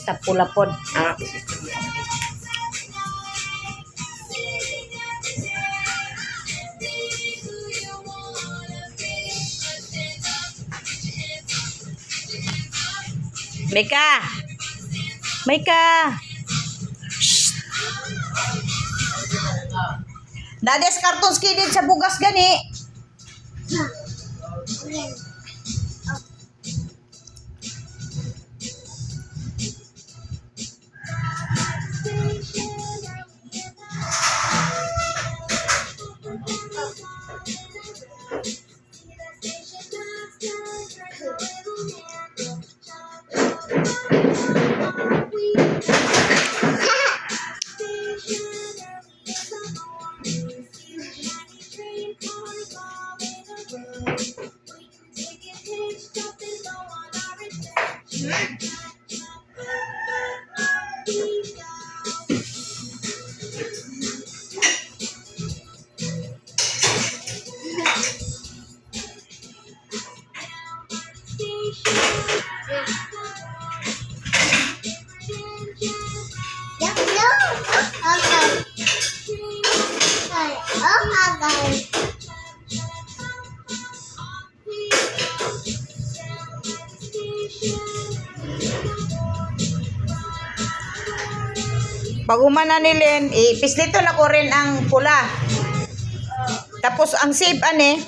basta pula pod. Ah, Mika! Mika! Shh! Nades cartoons kidid sa bugas gani. Pag umana nilin, ipislito na ko rin ang pula. Tapos ang save ane,